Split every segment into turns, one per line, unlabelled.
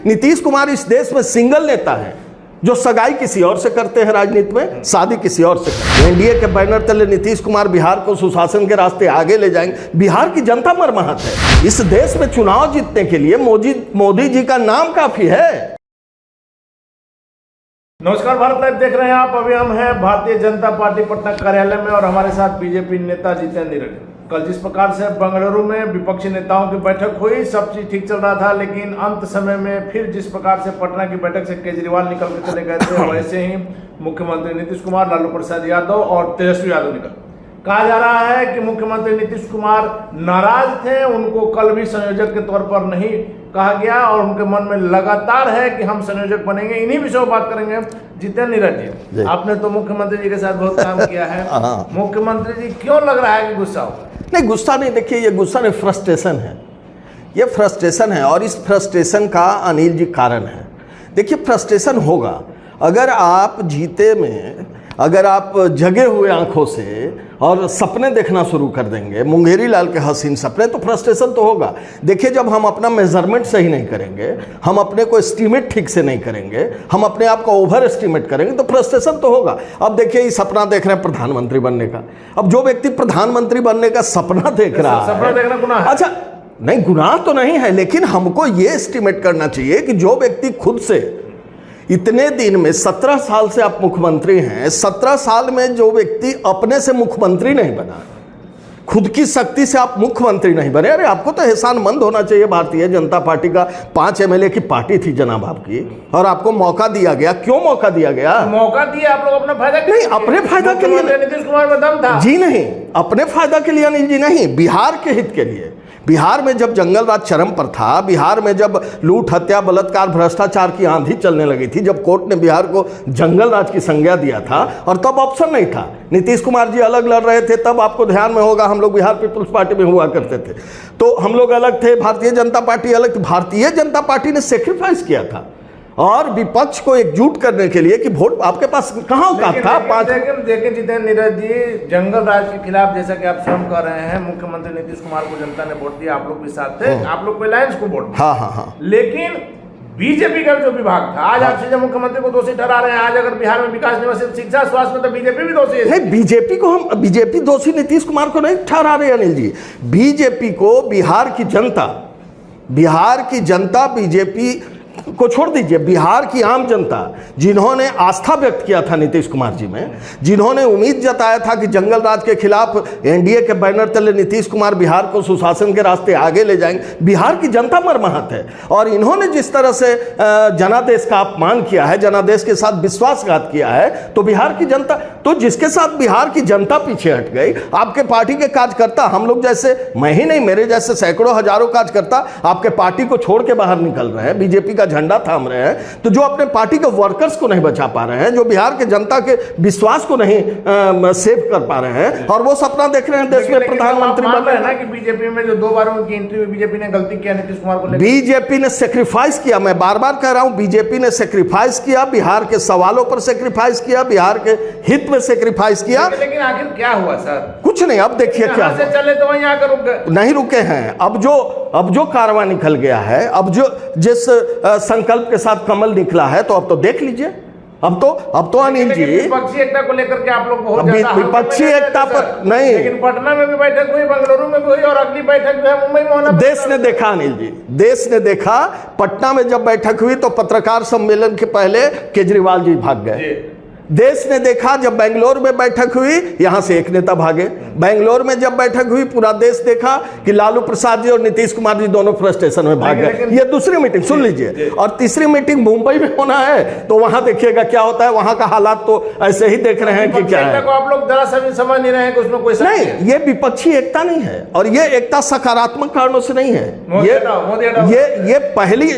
नीतीश कुमार इस देश में सिंगल नेता है जो सगाई किसी और से करते हैं, राजनीति में शादी किसी और से करते हैं। एनडीए के बैनर तले नीतीश कुमार बिहार को सुशासन के रास्ते आगे ले जाएंगे। बिहार की जनता मरमाहत है। इस देश में चुनाव जीतने के लिए मोदी जी का नाम काफी है।
नमस्कार, भारत लाइव देख रहे हैं आप। अभी हम हैं भारतीय जनता पार्टी पटना कार्यालय में और हमारे साथ बीजेपी नेता जितेंद्र रेड्डी। कल जिस प्रकार से बेंगलुरु में विपक्षी नेताओं की बैठक हुई, सब चीज ठीक चल रहा था, लेकिन अंत समय में फिर जिस प्रकार से पटना की बैठक से केजरीवाल निकल के चले गए थे, वैसे ही मुख्यमंत्री नीतीश कुमार, लालू प्रसाद यादव और तेजस्वी यादव निकल। कहा जा रहा है कि मुख्यमंत्री नीतीश कुमार नाराज थे, उनको कल भी संयोजक के तौर पर नहीं कहा गया और उनके मन में लगातार है कि हम संयोजक बनेंगे। इन्हीं विषयों पर बात करेंगे। जितेंद्र रेड्डी, आपने तो मुख्यमंत्री जी के साथ बहुत काम किया है, मुख्यमंत्री जी क्यों लग रहा है कि गुस्सा हो?
नहीं, गुस्सा नहीं। देखिए, ये गुस्सा नहीं, फ्रस्ट्रेशन है। ये फ्रस्ट्रेशन है और इस फ्रस्ट्रेशन का अनिल जी कारण है। देखिए, फ्रस्ट्रेशन होगा अगर आप जीते में, अगर आप जगे हुए आंखों से और सपने देखना शुरू कर देंगे, मुंगेरी लाल के हसीन सपने, तो फ्रस्ट्रेशन तो होगा। देखिए, जब हम अपना मेजरमेंट सही नहीं करेंगे, हम अपने को एस्टीमेट ठीक से नहीं करेंगे, हम अपने आप को ओवर एस्टीमेट करेंगे, तो फ्रस्ट्रेशन तो होगा। अब देखिए, ये सपना देख रहे हैं प्रधानमंत्री बनने का। अब जो व्यक्ति प्रधानमंत्री बनने का सपना देख रहा है,
सपना देखना गुनाह है?
अच्छा, नहीं, गुनाह तो नहीं है, लेकिन हमको ये एस्टीमेट करना चाहिए कि जो व्यक्ति खुद से इतने दिन में 17 साल से आप मुख्यमंत्री हैं, 17 साल में जो व्यक्ति अपने से मुख्यमंत्री नहीं बना, खुद की शक्ति से आप मुख्यमंत्री नहीं बने, अरे आपको तो एहसानमंद होना चाहिए। भारतीय जनता पार्टी का 5 एमएलए की पार्टी थी जनाब आपकी, और आपको मौका दिया गया। क्यों मौका दिया गया?
मौका दिया आप लोग अपना फायदा के लिए?
नहीं, अपने फायदा के लिए
नीतीश कुमार में दम था
जी नहीं, अपने फायदा के लिए अनिल जी नहीं, बिहार के हित के लिए। बिहार में जब जंगल राज चरम पर था, बिहार में जब लूट, हत्या, बलात्कार, भ्रष्टाचार की आंधी चलने लगी थी, जब कोर्ट ने बिहार को जंगल राज की संज्ञा दिया था, और तब ऑप्शन नहीं था, नीतीश कुमार जी अलग लड़ रहे थे, तब आपको ध्यान में होगा हम लोग बिहार पीपुल्स पार्टी में हुआ करते थे, तो हम लोग अलग थे, भारतीय जनता पार्टी अलग थी। भारतीय जनता पार्टी ने सेक्रीफाइस किया था और विपक्ष को एकजुट करने के लिए कि वोट आपके पास कहाँ औकात था।
देखिए जितेंद्र जी, जंगल राज के खिलाफ जैसा कि आप स्वयं कह रहे हैं, मुख्यमंत्री नीतीश कुमार को जनता ने वोट दिया, आप लोग भी साथ थे, आप लोग को अलायंस को वोट दिया।
हाँ।
लेकिन बीजेपी का जो विभाग था, आज आप सीधे मुख्यमंत्री को दोषी ठहरा रहे हैं। आज अगर बिहार में विकास नहीं हुआ, शिक्षा, स्वास्थ्य में, तो बीजेपी भी दोषी है।
नहीं, बीजेपी दोषी नीतीश कुमार को नहीं ठहरा रहे अनिल जी। बीजेपी को बिहार की जनता बीजेपी को छोड़ दीजिए, बिहार की आम जनता, जिन्होंने आस्था व्यक्त किया था नीतीश कुमार जी में, जिन्होंने उम्मीद जताया था कि जंगल राज के खिलाफ एनडीए के बैनर तले नीतीश कुमार बिहार को सुशासन के रास्ते आगे ले जाएंगे, बिहार की जनता मरमाहत है। और इन्होंने जिस तरह से जनादेश का अपमान किया है, जनादेश के साथ विश्वासघात किया है, तो बिहार की जनता, तो जिसके साथ बिहार की जनता पीछे हट गई, आपके पार्टी के कार्यकर्ता, हम लोग जैसे, मैं ही नहीं, मेरे जैसे सैकड़ों हजारों कार्यकर्ता आपके पार्टी को छोड़ के बाहर निकल रहे हैं, बीजेपी का झंडा थाम रहे हैं, तो जो अपने पार्टी के वर्कर्स को नहीं बचा पा रहे हैं, जो बिहार के जनता के विश्वास को नहीं सेव कर पा रहे हैं, और वो सपना देख रहे हैं देश में प्रधानमंत्री बन रहे हैं ना।
कि बीजेपी में जो 2 बार उनकी एंट्री हुई, बीजेपी ने गलती किया नीतीश कुमार को लेकर।
बीजेपी ने सेक्रीफाइस किया, मैं बार बार कह रहा हूं, बीजेपी ने सेक्रीफाइस किया, बिहार के सवालों पर सेक्रीफाइस किया, बिहार के हित में सेक्रीफाइस किया।
लेकिन आखिर क्या हुआ सर?
कुछ नहीं। अब देखिए क्या
से चले तो वहीं आकर रुक गए,
नहीं रुके हैं। अब जो कारवां निकल गया है, अब जो जिस संकल्प के साथ कमल निकला है, तो अब तो देख लीजिए। अब तो अनिल जी,
विपक्षी एकता को लेकर के आप लोग बहुत ज्यादा
विपक्षी एकता पर नहीं,
लेकिन पटना में भी बैठक हुई, बेंगलुरु में भी हुई, और अगली बैठक जो है मुंबई में होना।
देश ने देखा अनिल जी, देश ने देखा, पटना में जब बैठक हुई तो पत्रकार सम्मेलन के पहले केजरीवाल जी भाग गए। देश ने देखा जब बेंगलोर में बैठक हुई, यहां से एक नेता भागे। बेंगलोर में जब बैठक हुई, पूरा देश देखा कि लालू प्रसाद जी और नीतीश कुमार जी दोनों फ्रस्ट्रेशन में भाग गए। ये दूसरी मीटिंग सुन लीजिए, और तीसरी मीटिंग मुंबई में होना है, तो वहां देखिएगा क्या होता है। वहां का हालात तो ऐसे ही देख रहे हैं कि क्या है।
आप लोग जरा सा भी समझ नहीं रहे हैं कि उसमें कोई
नहीं, ये विपक्षी एकता नहीं है, और ये एकता सकारात्मक कारणों से नहीं है। ये पहली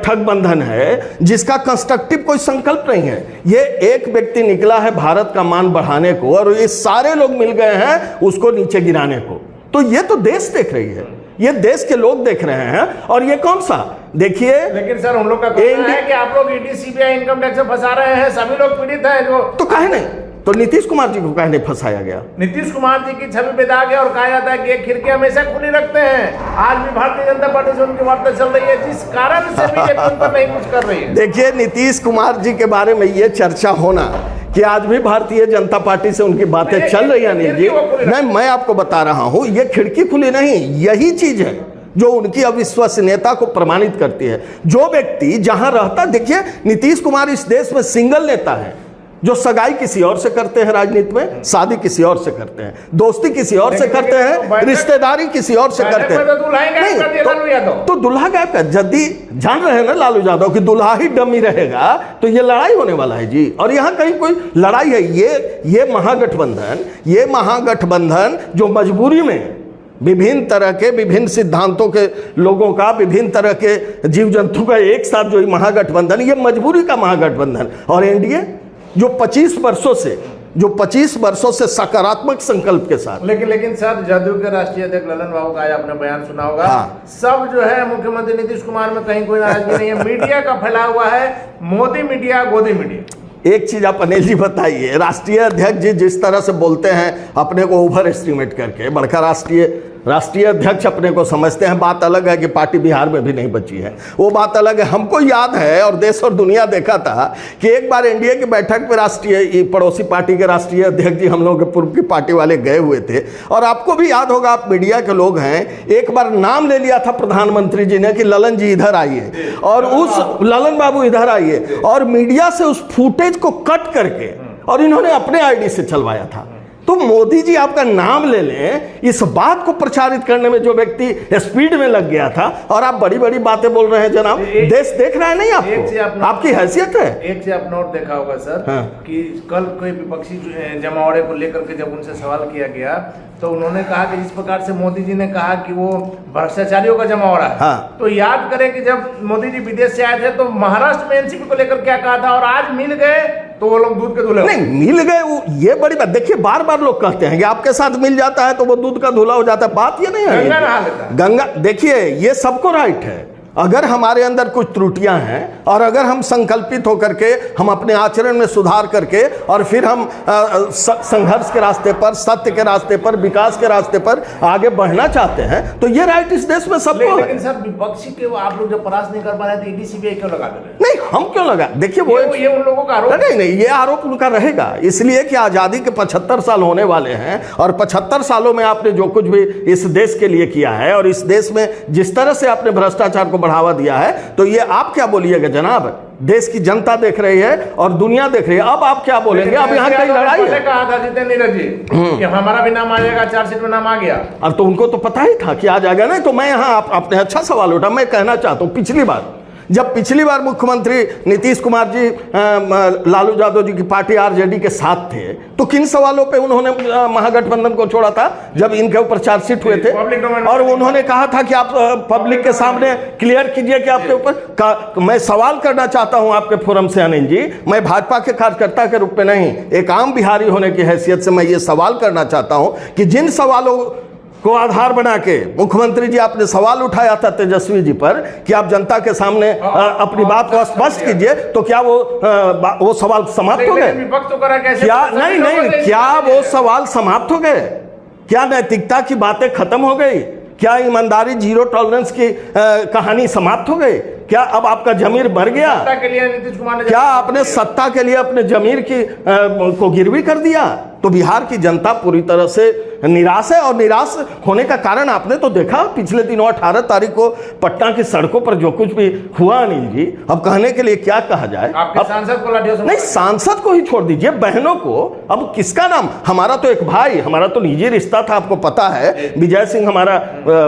ठग बंधन है जिसका कंस्ट्रक्टिव कोई संकल्प नहीं है। ये एक व्यक्ति निकला है भारत का मान बढ़ाने को, और ये सारे लोग मिल गए हैं उसको नीचे गिराने को। तो ये तो देश देख रही है, ये देश के लोग देख रहे हैं। और ये कौन सा, देखिए,
लेकिन सर हम लोग का कहना है कि आप लोग ईडी, सीबीआई, इनकम टैक्स में फंसा रहे हैं, सभी लोग पीड़ित हैं। जो
तो काहे नहीं, तो नीतीश कुमार जी को काहे नहीं फंसाया गया?
नीतीश कुमार जी की छवि बेदाग है और कहा जाता है कि ये खिड़की हमेशा खुली रखते हैं। आज भी भारतीय जनता पार्टी से उनकी वार्ता चल रही है, जिस कारण से बीजेपी उन पर नहीं कुछ कर रही है।
देखिए, नीतीश कुमार जी के बारे में ये चर्चा होना कि आज भी भारतीय जनता पार्टी से उनकी बातें चल रही है, नहीं जी, नहीं, मैं आपको बता रहा हूं, ये खिड़की खुली नहीं, यही चीज है जो उनकी अविश्वसनीयता को प्रमाणित करती है। जो व्यक्ति जहां रहता, देखिए नीतीश कुमार इस देश में सिंगल नेता है जो सगाई किसी और से करते हैं, राजनीति में शादी किसी और से करते हैं, दोस्ती किसी और से करते हैं, रिश्तेदारी किसी और से करते हैं। तो दुल्हा गायब का जल्दी जान रहे हैं ना लालू यादव कि दुल्हा ही डमी रहेगा, तो ये लड़ाई होने वाला है जी। और यहाँ कहीं कोई लड़ाई है, ये महागठबंधन जो मजबूरी में विभिन्न तरह के, विभिन्न सिद्धांतों के लोगों का, विभिन्न तरह के जीव जंतु का एक साथ जो महागठबंधन, ये मजबूरी का महागठबंधन। और एनडीए जो 25 वर्षों से सकारात्मक संकल्प के साथ।
लेकिन सर, जदयू के राष्ट्रीय अध्यक्ष ललन बाबू का आपने बयान सुना होगा।
हाँ।
सब जो है मुख्यमंत्री नीतीश कुमार में कहीं कोई नाराजगी नहीं है। मीडिया का फैला हुआ है, मोदी मीडिया, गोदी मीडिया।
एक चीज आप अनिल जी बताइए, राष्ट्रीय अध्यक्ष जी जिस तरह से बोलते हैं अपने को ओवर एस्टिमेट करके, बड़का राष्ट्रीय अध्यक्ष अपने को समझते हैं। बात अलग है कि पार्टी बिहार में भी नहीं बची है, वो बात अलग है। हमको याद है और देश और दुनिया देखा था कि एक बार एनडीए की बैठक में राष्ट्रीय पड़ोसी पार्टी के राष्ट्रीय अध्यक्ष जी हम लोगों के पूर्व की पार्टी वाले गए हुए थे। और आपको भी याद होगा, आप मीडिया के लोग हैं, एक बार नाम ले लिया था प्रधानमंत्री जी ने कि ललन जी इधर आइए, और उस ललन बाबू इधर आइए, और मीडिया से उस फुटेज को कट करके और इन्होंने अपने आईडी से चलवाया था। तो मोदी जी आपका नाम ले लें, इस बात को प्रचारित करने में जो व्यक्ति स्पीड में लग गया था, और आप बड़ी बड़ी बातें बोल रहे हैं जनाब। देश देख रहा है नहीं आपको, आपकी हैसियत है।
एक से आपने और देखा होगा सर, हाँ। कि कल कोई विपक्षी जमावड़े को लेकर के जब उनसे सवाल किया गया तो उन्होंने कहा कि जिस प्रकार से मोदी जी ने कहा कि वो भ्रष्टाचारियों का जमावड़ा है, हाँ। तो याद करें कि जब मोदी जी विदेश से आए थे तो महाराष्ट्र में एनसीपी को लेकर क्या कहा था, और आज मिल गए तो वो लोग दूध के धुले
नहीं मिल गए। वो ये बड़ी बात, देखिए बार बार लोग कहते हैं कि आपके साथ मिल जाता है तो वो दूध का धुला हो जाता है। बात ये नहीं है, गंगा, देखिए ये सबको राइट है। अगर हमारे अंदर कुछ त्रुटियां हैं और अगर हम संकल्पित होकर के हम अपने आचरण में सुधार करके और फिर हम संघर्ष के रास्ते पर, सत्य के रास्ते पर, विकास के रास्ते पर आगे बढ़ना चाहते हैं, तो ये राइट इस देश में सबको है।
लेकिन सर, विपक्षी के आप लोग जब परास्त नहीं कर पा रहे थे, ईडी सीबीआई क्यों लगा दे रहे?
नहीं, हम क्यों लगा? देखिए ये
उन लोगों का आरोप
नहीं, ये आरोप उनका रहेगा, इसलिए कि आजादी के 75 साल होने वाले हैं और 75 सालों में आपने जो कुछ भी इस देश के लिए किया है और इस देश में जिस तरह से आपने भ्रष्टाचार को बढ़ावा दिया है, तो ये आप क्या बोलिएगा जनाब? देश की जनता देख रही है और दुनिया देख रही है। अब आप क्या बोलेंगे? अब यहाँ कई लड़ाई है।
कहा था जितेंद्र नीरज जी कि हमारा भी नाम आ जाएगा, चार्जशीट में नाम आ गया।
और तो उनको तो पता ही था कि आ जाएगा। नहीं तो मैं यहाँ आपने अच्छा सवाल उठा, मैं कहना चाहता हूँ, पिछली बार मुख्यमंत्री नीतीश कुमार जी लालू यादव जी की पार्टी आरजेडी के साथ थे, तो किन सवालों पे उन्होंने महागठबंधन को छोड़ा था? जब इनके ऊपर चार्जशीट हुए थे और उन्होंने कहा था कि आप पब्लिक के सामने क्लियर कीजिए कि आपके ऊपर। मैं सवाल करना चाहता हूं आपके फोरम से अनिल जी, मैं भाजपा के कार्यकर्ता के रूप में नहीं, एक आम बिहारी होने की हैसियत से मैं ये सवाल करना चाहता हूं कि जिन सवालों को आधार बना के मुख्यमंत्री जी आपने सवाल उठाया था तेजस्वी जी पर कि आप जनता के सामने अपनी बात को स्पष्ट कीजिए, तो क्या वो सवाल समाप्त हो गए? क्या नहीं, क्या वो सवाल समाप्त हो गए? क्या नैतिकता की बातें खत्म हो गई? क्या ईमानदारी, जीरो टॉलरेंस की कहानी समाप्त हो गई? क्या अब आपका जमीर भर गया?
सत्ता के लिए नीतीश कुमार ने,
क्या आपने सत्ता के लिए अपने जमीर की को गिरवी कर दिया? तो बिहार की जनता पूरी तरह से निराश है, और निराश होने का कारण आपने तो देखा पिछले दिनों 18 तारीख को पटना की सड़कों पर जो कुछ भी हुआ अनिल जी। अब कहने के लिए क्या कहा जाए?
अब सांसद को लाठियों से
नहीं, सांसद को ही छोड़ दीजिए, बहनों को अब किसका नाम? हमारा तो एक भाई, हमारा तो निजी रिश्ता था, आपको पता है। विजय सिंह हमारा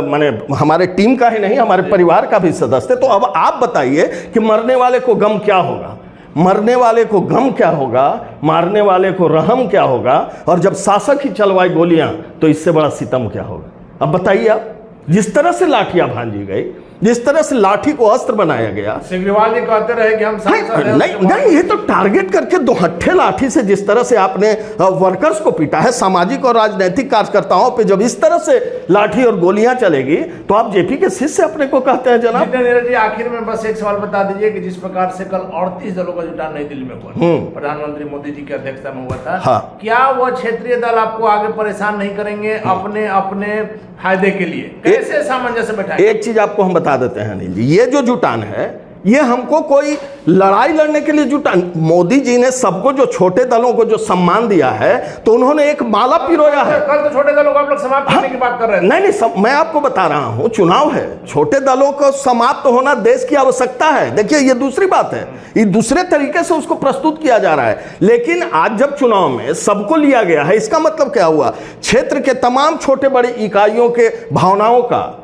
माने हमारे टीम का ही नहीं, हमारे परिवार का भी सदस्य। तो अब आप बताइए कि मरने वाले को गम क्या होगा? मरने वाले को गम क्या होगा? मारने वाले को रहम क्या होगा? और जब शासक ही चलवाई गोलियां, तो इससे बड़ा सितम क्या होगा? अब बताइए आप, जिस तरह से लाठियां भांजी गई, जिस तरह से लाठी को अस्त्र बनाया गया,
सिग्रीवाल जी कहते रहे कि हम सांसद हैं,
नहीं नहीं, ये तो टारगेट करके दोहट्ठे लाठी से जिस तरह से आपने वर्कर्स को पीटा है, सामाजिक और राजनीतिक कार्यकर्ताओं पे जब इस तरह से लाठी और गोलियां चलेगी, तो आप जेपी के शिष्य अपने को कहते हैं जनाब।
जितेंद्र नीरज जी, आखिर में बस एक सवाल बता दीजिए कि जिस प्रकार से कल 38 दलों का जुटान नई दिल्ली में हुआ, प्रधानमंत्री मोदी जी की अध्यक्षता में हुआ था,
हाँ।
क्या वह क्षेत्रीय दल आपको आगे परेशान नहीं करेंगे अपने अपने फायदे के लिए? कैसे सामंजस्य बैठाएंगे?
एक चीज आपको हम बता देते हैं अनिल जी, ये जो जुटान है, ये हमको कोई लड़ाई लड़ने के लिए जुटान, मोदी जी ने सबको, जो छोटे दलों को जो सम्मान दिया है, तो उन्होंने एक माला पिरोया है।
कल तो छोटे दलों को आप लोग समाप्त करने की बात कर रहे हैं।
नहीं नहीं, मैं आपको बता रहा हूं, चुनाव है, छोटे दलों को समाप्त होना देश की आवश्यकता है। देखिए, ये दूसरी बात है, ये दूसरे तरीके से उसको प्रस्तुत किया जा रहा है। लेकिन आज जब चुनाव में सबको लिया गया है, इसका मतलब क्या हुआ? क्षेत्र के तमाम छोटे बड़े इकाइयों के भावनाओं का,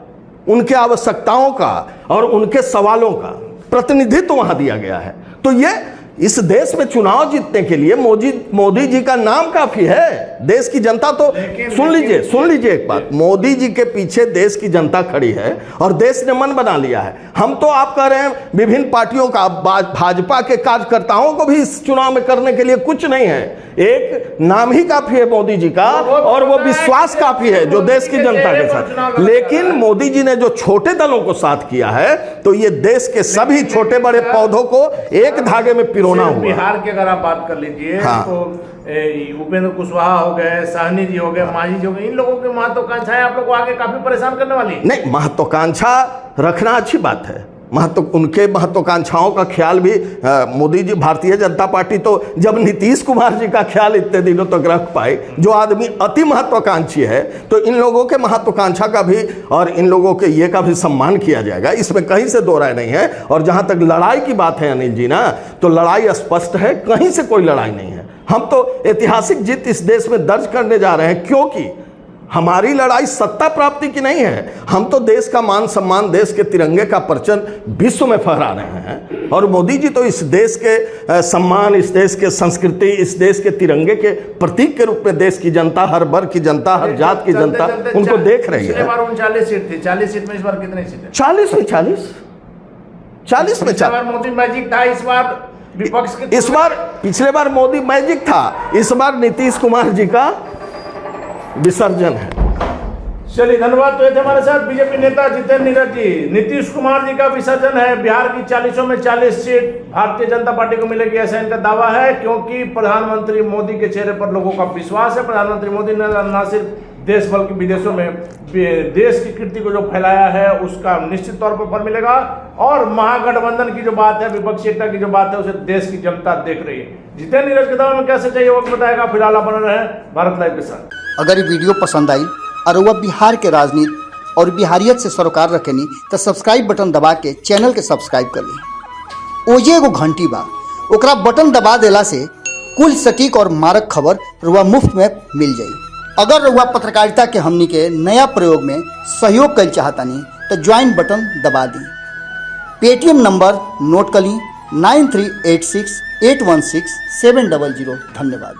उनके आवश्यकताओं का और उनके सवालों का प्रतिनिधित्व वहां दिया गया है। तो ये इस देश में चुनाव जीतने के लिए मोदी जी का नाम काफी है। देश की जनता तो सुन लीजिए एक बात, मोदी जी के पीछे देश की जनता खड़ी है और देश ने मन बना लिया है। हम तो आप कह रहे हैं विभिन्न पार्टियों का, भाजपा के कार्यकर्ताओं को भी इस चुनाव में करने के लिए कुछ नहीं है, एक नाम ही काफी है मोदी जी का, और वो विश्वास काफी है जो देश की जनता के साथ। लेकिन मोदी जी ने जो छोटे दलों को साथ किया है, तो ये देश के सभी छोटे बड़े पौधों को एक धागे में पिरोना हुआ।
बिहार की अगर आप बात कर लीजिए,
हाँ।
तो उपेंद्र कुशवाहा हो गए, साहनी जी हो गए, मांझी जी हो गए, इन लोगों की महत्वाकांक्षाएं आप लोग को आगे काफी परेशान करने वाली है।
नहीं, महत्वाकांक्षा रखना अच्छी बात है, उनके महत्वाकांक्षाओं का ख्याल भी मोदी जी, भारतीय जनता पार्टी तो जब नीतीश कुमार जी का ख्याल इतने दिनों तक रख पाए, जो आदमी अति महत्वाकांक्षी है, तो इन लोगों के महत्वाकांक्षा का भी और इन लोगों के ये का भी सम्मान किया जाएगा, इसमें कहीं से दो राय नहीं है। और जहां तक लड़ाई की बात है अनिल जी ना, तो लड़ाई स्पष्ट है, कहीं से कोई लड़ाई नहीं है। हम तो ऐतिहासिक जीत इस देश में दर्ज करने जा रहे हैं, क्योंकि हमारी लड़ाई सत्ता प्राप्ति की नहीं है। हम तो देश का मान सम्मान, देश के तिरंगे का परचम विश्व में फहरा रहे हैं, और मोदी जी तो इस देश के सम्मान, इस देश के संस्कृति, इस देश के तिरंगे के प्रतीक के रूप में देश की जनता, हर वर्ग की जनता, हर जात की जनता उनको देख रही है।
39 सीट थी, 40 सीट में इस बार कितनी सीट है?
40 में 40 में 40।
मोदी मैजिक था, इस बार विपक्ष के,
इस बार, पिछले बार मोदी मैजिक था, इस बार नीतीश कुमार जी का विसर्जन है।
चलिए, धन्यवाद। तो ये थे हमारे साथ बीजेपी नेता जितेंद्र नीरज जी। नीतीश कुमार जी का विसर्जन है, बिहार की 40 में 40 सीट भारतीय जनता पार्टी को मिलेगी, ऐसा इनका दावा है, क्योंकि प्रधानमंत्री मोदी के चेहरे पर लोगों का विश्वास है। प्रधानमंत्री मोदी ने न सिर्फ देश बल्कि विदेशों में देश की कीर्ति को जो फैलाया है, उसका निश्चित तौर पर फल मिलेगा। और महागठबंधन की जो बात है, विपक्षी एकता की जो बात है, उसे देश की जनता देख रही है। जितेंद्र नीरज के दावे में कैसे चाहिए वक्त बताएगा। फिलहाल आप बने रहे भारत लाइव के साथ।
अगर ये वीडियो पसंद आई और वह बिहार के राजनीति और बिहारियत से सरोकार रखेनी, तो सब्सक्राइब बटन दबा के चैनल के सब्सक्राइब कर ली। ओजे एगो घंटी बा, ओकरा बटन दबा देला से कुल सटीक और मारक खबर रुआ मुफ्त में मिल जाई। अगर रुआ पत्रकारिता के हमनी के नया प्रयोग में सहयोग कर चाहतानी, तो ज्वाइन बटन दबा दी। पेटीएम नंबर नोट कर ली 9386816700। धन्यवाद।